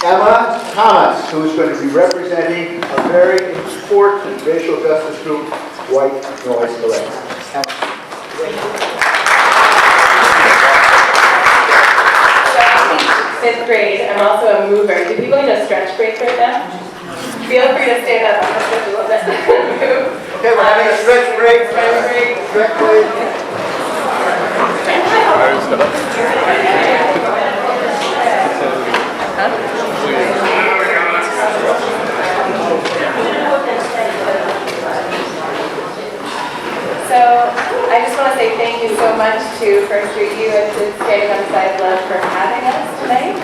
Emma Thomas, who is going to be representing a very important racial justice group, White Noise Collective. Fifth grade. I'm also a mover. Do people need a stretch break right now? Feel free to stand up. I'm going to stretch a little bit. Okay, we're having a stretch break. Stretch break. So I just want to say thank you so much to First Street U and to Standing on Side Love for having us tonight.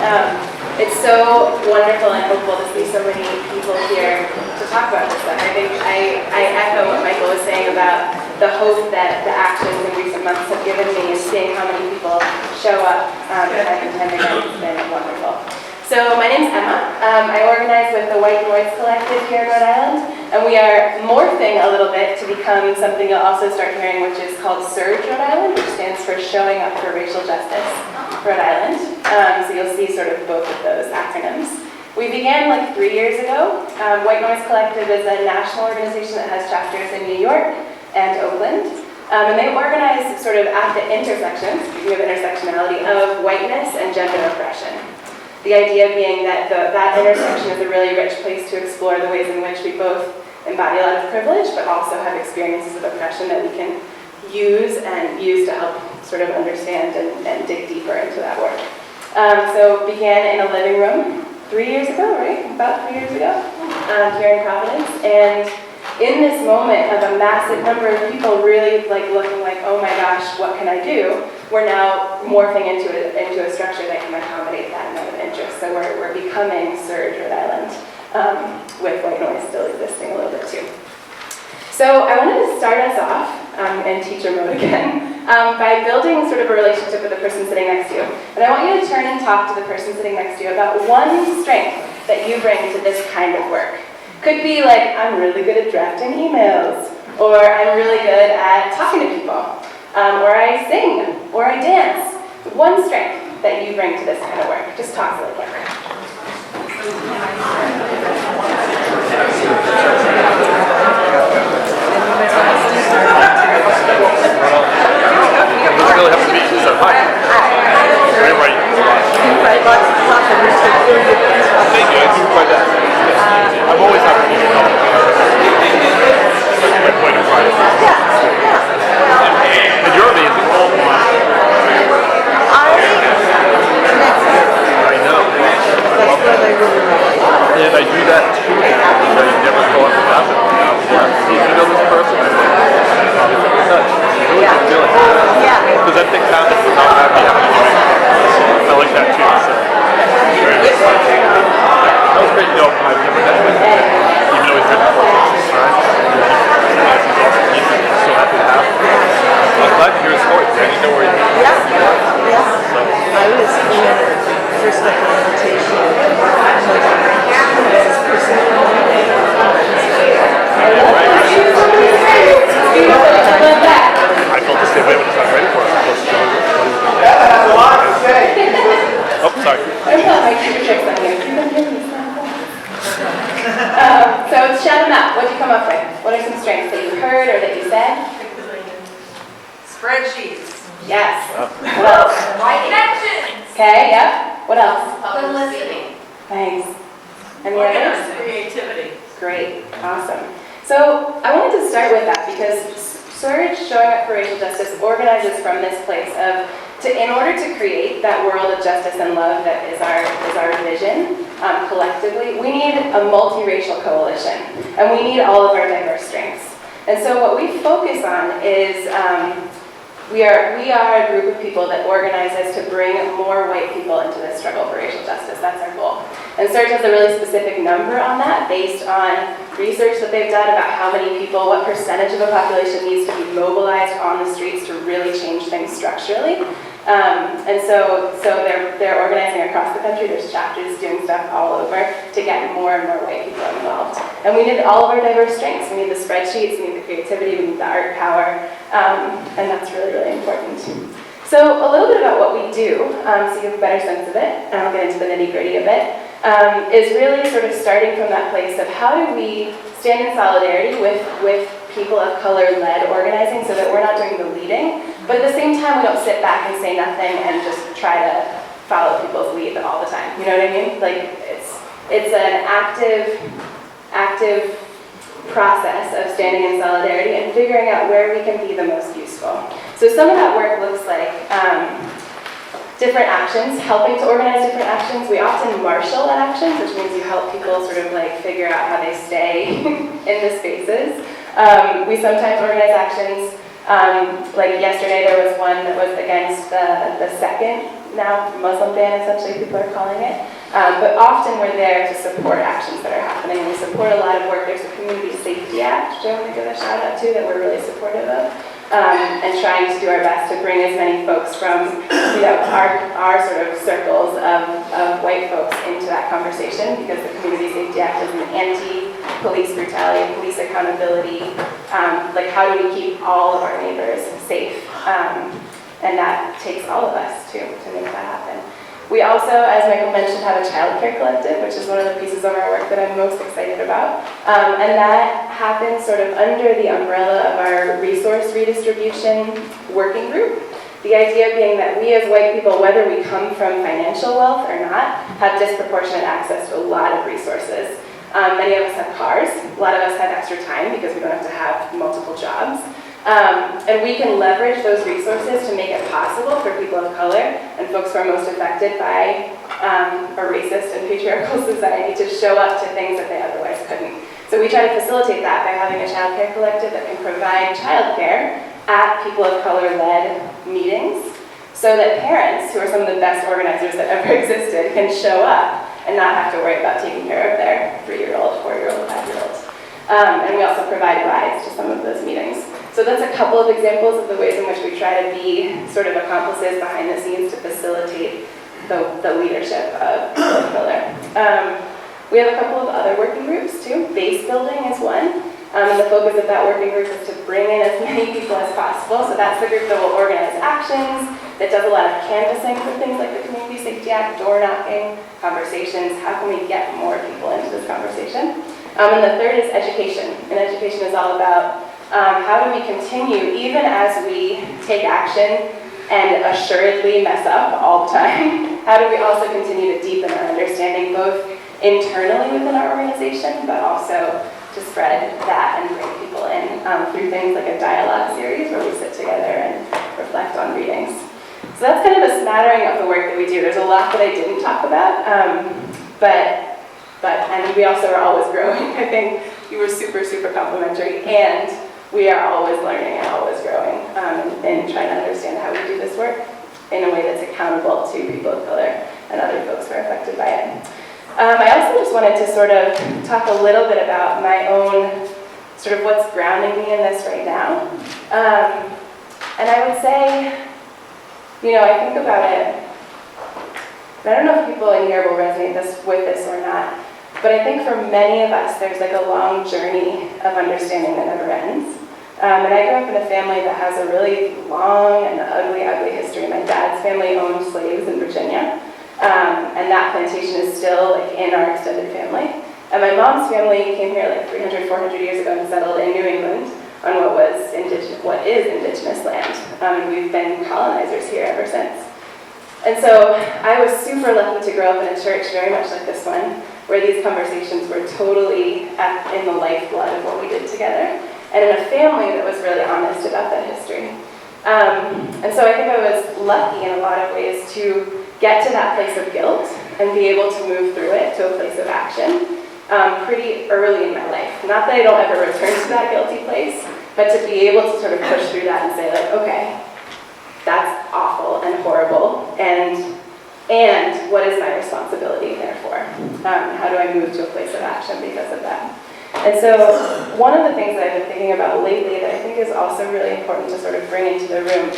It's so wonderful and hopeful to see so many people here to talk about this stuff. I think I echo what Michael was saying about the hope that the actions in recent months have given me, and seeing how many people show up time and time again has been wonderful. So my name's Emma. I organize with the White Noise Collective here in Rhode Island, and we are morphing a little bit to become something you'll also start hearing, which is called SURJ Rhode Island, which stands for Showing Up for Racial Justice Rhode Island. So you'll see sort of both of those acronyms. We began like 3 years ago. White Noise Collective is a national organization that has chapters in New York and Oakland. And they organize sort of at the intersections, speaking of intersectionality, of whiteness and gender oppression. The idea being that that intersection is a really rich place to explore the ways in which we both embody a lot of privilege, but also have experiences of oppression that we can use to help sort of understand and dig deeper into that work. So began in a living room 3 years ago, right? About 3 years ago, here in Providence. And in this moment of a massive number of people really like looking like, oh my gosh, what can I do? We're now morphing into a structure that can accommodate that amount of interest. So we're becoming SURJ Rhode Island, with White Noise still existing a little bit too. So I wanted to start us off, in teacher mode again, by building sort of a relationship with the person sitting next to you. And I want you to turn and talk to the person sitting next to you about one strength that you bring to this kind of work. Could be like, I'm really good at drafting emails, or I'm really good at talking to people, or I sing, or I dance. One strength that you bring to this kind of work. Just talk to the camera. Really have to meet you, so hi. Right. Thank you, I do quite that. I'm always happy to meet you. That's my point of pride. And you're amazing. I know. And I do that too. I never thought it would happen. You know this person? Really good feeling. Because that thing happens without having to do it. I like that too. So very nice. That was great. No, I've never met him, even though he's written for us. Right? He's awesome. He's so happy to have him. I'm glad to hear his story. I didn't know where he came from. So. I was in first like an invitation. I felt the same way when I was ready for it. That has a lot to say. Oh, sorry. So shout them out. What did you come up with? What are some strengths that you heard or that you said? Spreadsheets. Yes. Wow. What else? Right connections. Okay, yep. What else? Public listening. Thanks. Any others? Creativity. Great. Awesome. So I wanted to start with that because SURJ, Showing Up for Racial Justice, organizes from this place of, in order to create that world of justice and love that is our vision collectively, we need a multiracial coalition, and we need all of our diverse strengths. And so what we focus on is we are a group of people that organizes to bring more white people into this struggle for racial justice. That's our goal. And SURJ has a really specific number on that based on research that they've done about how many people, what percentage of a population needs to be mobilized on the streets to really change things structurally. And so they're organizing across the country. There's chapters doing stuff all over to get more and more white people involved. And we need all of our diverse strengths. We need the spreadsheets, we need the creativity, we need the art power, and that's really, really important. So a little bit about what we do, so you have a better sense of it, and I'll get into the nitty-gritty a bit, is really sort of starting from that place of how do we stand in solidarity with people of color-led organizing so that we're not doing the leading, but at the same time we don't sit back and say nothing and just try to follow people's lead all the time. You know what I mean? Like it's an active process of standing in solidarity and figuring out where we can be the most useful. So some of that work looks like different actions, helping to organize different actions. We often marshal actions, which means you help people sort of like figure out how they stay in the spaces. We sometimes organize actions, like yesterday there was one that was against the second, now Muslim ban essentially people are calling it. But often we're there to support actions that are happening. We support a lot of work. There's a Community Safety Act, which I want to give a shout out to, that we're really supportive of. And trying to do our best to bring as many folks from our sort of circles of white folks into that conversation, because the Community Safety Act is an anti-police brutality, police accountability, like how do we keep all of our neighbors safe? And that takes all of us to make that happen. We also, as Michael mentioned, have a childcare collective, which is one of the pieces of our work that I'm most excited about. And that happens sort of under the umbrella of our resource redistribution working group. The idea being that we as white people, whether we come from financial wealth or not, have disproportionate access to a lot of resources. Many of us have cars. A lot of us have extra time because we don't have to have multiple jobs. And we can leverage those resources to make it possible for people of color and folks who are most affected by a racist and patriarchal society to show up to things that they otherwise couldn't. So we try to facilitate that by having a child care collective that can provide child care at people of color-led meetings so that parents, who are some of the best organizers that ever existed, can show up and not have to worry about taking care of their 3-year-old, 4-year-old, 5-year-old. And we also provide rides to some of those meetings. So that's a couple of examples of the ways in which we try to be sort of accomplices behind the scenes to facilitate the leadership of people of color. We have a couple of other working groups too. Base building is one. And the focus of that working group is to bring in as many people as possible. So that's the group that will organize actions, that does a lot of canvassing for things like the Community Safety Act, door knocking, conversations. How can we get more people into this conversation? And the third is education. And education is all about how do we continue, even as we take action and assuredly mess up all the time, how do we also continue to deepen our understanding both internally within our organization, but also to spread that and bring people in through things like a dialogue series where we sit together and reflect on readings. So that's kind of a smattering of the work that we do. There's a lot that I didn't talk about, and we also are always growing. I think you were super, super complimentary, and we are always learning and always growing and trying to understand how we do this work in a way that's accountable to people of color and other folks who are affected by it. I also just wanted to sort of talk a little bit about my own, sort of what's grounding me in this right now. And I would say, I think about it, and I don't know if people in here will resonate with this or not, but I think for many of us, there's like a long journey of understanding that never ends. And I grew up in a family that has a really long and ugly history. My dad's family owned slaves in Virginia, and that plantation is still like in our extended family. And my mom's family came here like 300, 400 years ago and settled in New England on what is indigenous land. And we've been colonizers here ever since. And so I was super lucky to grow up in a church very much like this one, where these conversations were totally in the lifeblood of what we did together, and in a family that was really honest about that history. And so I think I was lucky in a lot of ways to get to that place of guilt and be able to move through it to a place of action pretty early in my life. Not that I don't ever return to that guilty place, but to be able to sort of push through that and say like, okay, that's awful and horrible, and what is my responsibility therefore? How do I move to a place of action because of that? And so one of the things that I've been thinking about lately that I think is also really important to sort of bring into the room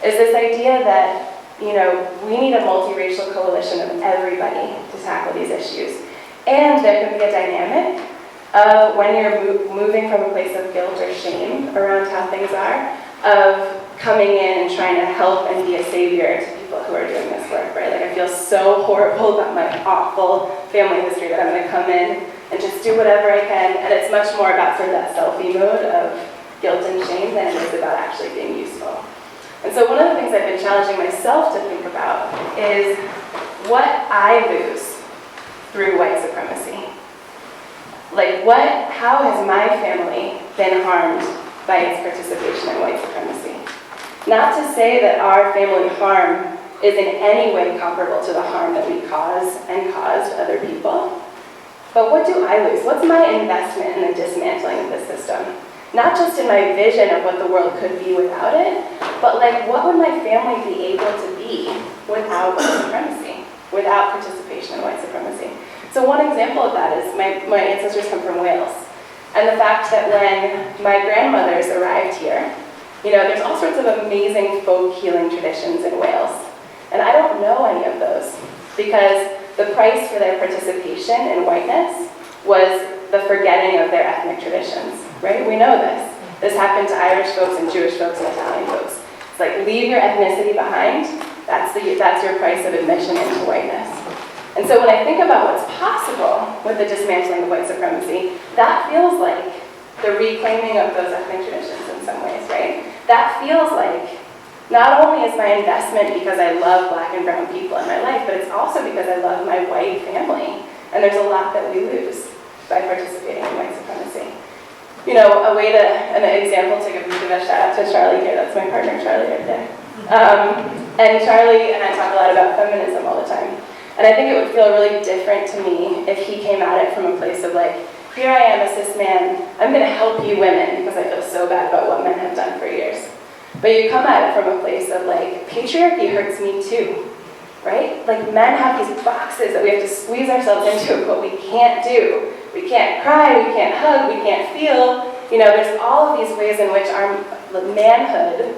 is this idea that, we need a multiracial coalition of everybody to tackle these issues. And there can be a dynamic of when you're moving from a place of guilt or shame around how things are, of coming in and trying to help and be a savior to people who are doing this work, right? Like I feel so horrible about my awful family history that I'm gonna come in and just do whatever I can, and it's much more about sort of that selfie mode of guilt and shame than it is about actually being useful. And so one of the things I've been challenging myself to think about is what I lose through white supremacy. Like how has my family been harmed by its participation in white supremacy? Not to say that our family harm is in any way comparable to the harm that we cause and caused other people, but what do I lose? What's my investment in the dismantling of the system? Not just in my vision of what the world could be without it, but like what would my family be able to be without white supremacy, without participation in white supremacy? So one example of that is my ancestors come from Wales. And the fact that when my grandmothers arrived here, there's all sorts of amazing folk healing traditions in Wales. And I don't know any of those because the price for their participation in whiteness was the forgetting of their ethnic traditions, right? We know this. This happened to Irish folks and Jewish folks and Italian folks. It's like, leave your ethnicity behind. That's your price of admission into whiteness. And so when I think about what's possible with the dismantling of white supremacy, that feels like the reclaiming of those ethnic traditions in some ways, right? That feels like not only is my investment because I love Black and brown people in my life, but it's also because I love my white family. And there's a lot that we lose by participating in white supremacy. An example to give a shout out to Charlie here, that's my partner Charlie right there. And Charlie and I talk a lot about feminism all the time. And I think it would feel really different to me if he came at it from a place of like, here I am, a cis man, I'm gonna help you women because I feel so bad about what men have done for years. But you come at it from a place of like, patriarchy hurts me too, right? Like men have these boxes that we have to squeeze ourselves into of what we can't do. We can't cry, we can't hug, we can't feel. There's all of these ways in which our manhood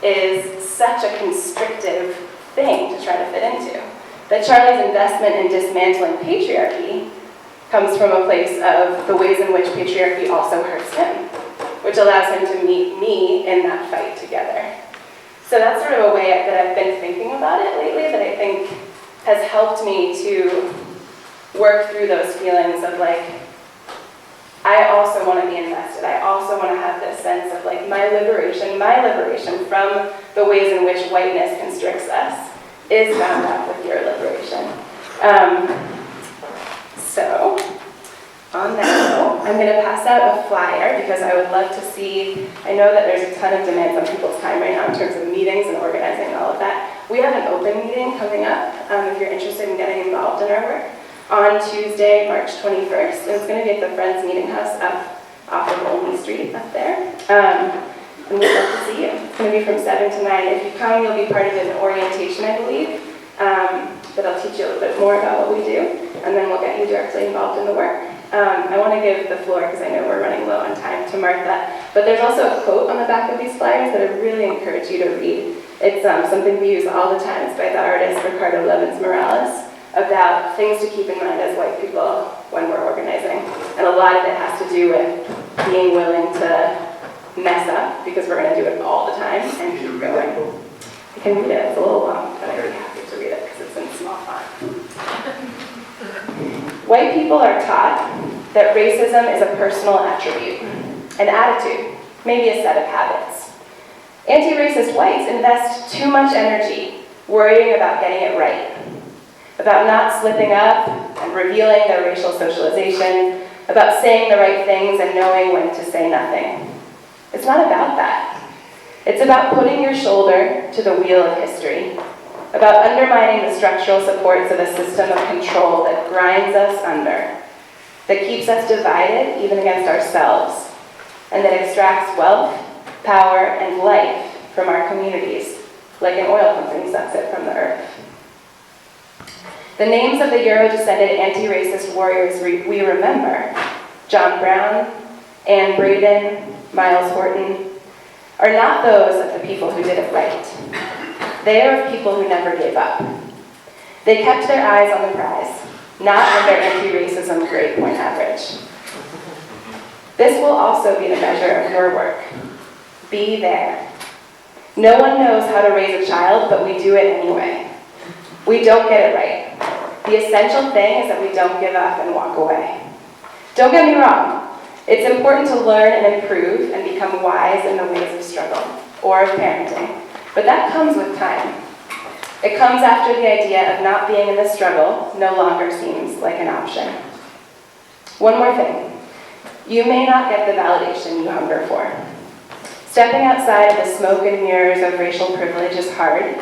is such a constrictive thing to try to fit into. That Charlie's investment in dismantling patriarchy comes from a place of the ways in which patriarchy also hurts him, which allows him to meet me in that fight together. So that's sort of a way that I've been thinking about it lately that I think has helped me to work through those feelings of like, I also want to be invested. I also want to have this sense of like my liberation from the ways in which whiteness constricts us is bound up with your liberation. So, on that note, I'm going to pass out a flyer because I would love to see, I know that there's a ton of demands on people's time right now in terms of meetings and organizing and all of that. We have an open meeting coming up if you're interested in getting involved in our work on Tuesday, March 21st. And it's going to be at the Friends Meeting House up off of Olney Street up there. And we'd love to see you. It's going to be from 7 to 9. If you come, you'll be part of an orientation, I believe, that'll teach you a little bit more about what we do, and then we'll get you directly involved in the work. I want to give the floor, because I know we're running low on time, to Martha, but there's also a quote on the back of these flyers that I really encourage you to read. It's something we use all the time. It's by the artist Ricardo Levins Morales, about things to keep in mind as white people when we're organizing. And a lot of it has to do with being willing to mess up, because we're going to do it all the time, and keep going. You can read it. It's a little long, but I'd be happy to read it because it's in small font. White people are taught that racism is a personal attribute, an attitude, maybe a set of habits. Anti-racist whites invest too much energy worrying about getting it right, about not slipping up and revealing their racial socialization, about saying the right things and knowing when to say nothing. It's not about that. It's about putting your shoulder to the wheel of history, about undermining the structural supports of a system of control that grinds us under, that keeps us divided even against ourselves, and that extracts wealth, power, and life from our communities, like an oil company sucks it from the earth. The names of the Euro-descended anti-racist warriors we remember, John Brown, Anne Braden, Miles Horton, are not those of the people who did it right. They are of people who never gave up. They kept their eyes on the prize, not on their anti-racism grade point average. This will also be the measure of your work. Be there. No one knows how to raise a child, but we do it anyway. We don't get it right. The essential thing is that we don't give up and walk away. Don't get me wrong. It's important to learn and improve and become wise in the ways of struggle or of parenting, but that comes with time. It comes after the idea of not being in the struggle no longer seems like an option. One more thing. You may not get the validation you hunger for. Stepping outside of the smoke and mirrors of racial privilege is hard,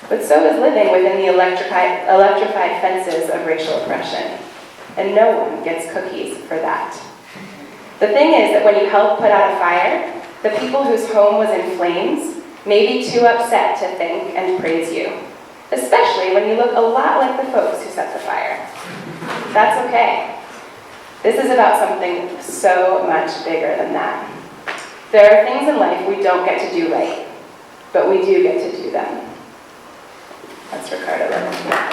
but so is living within the electrified fences of racial oppression. And no one gets cookies for that. The thing is that when you help put out a fire, the people whose home was in flames may be too upset to thank and praise you, especially when you look a lot like the folks who set the fire. That's okay. This is about something so much bigger than that. There are things in life we don't get to do right, but we do get to do them. That's Ricardo.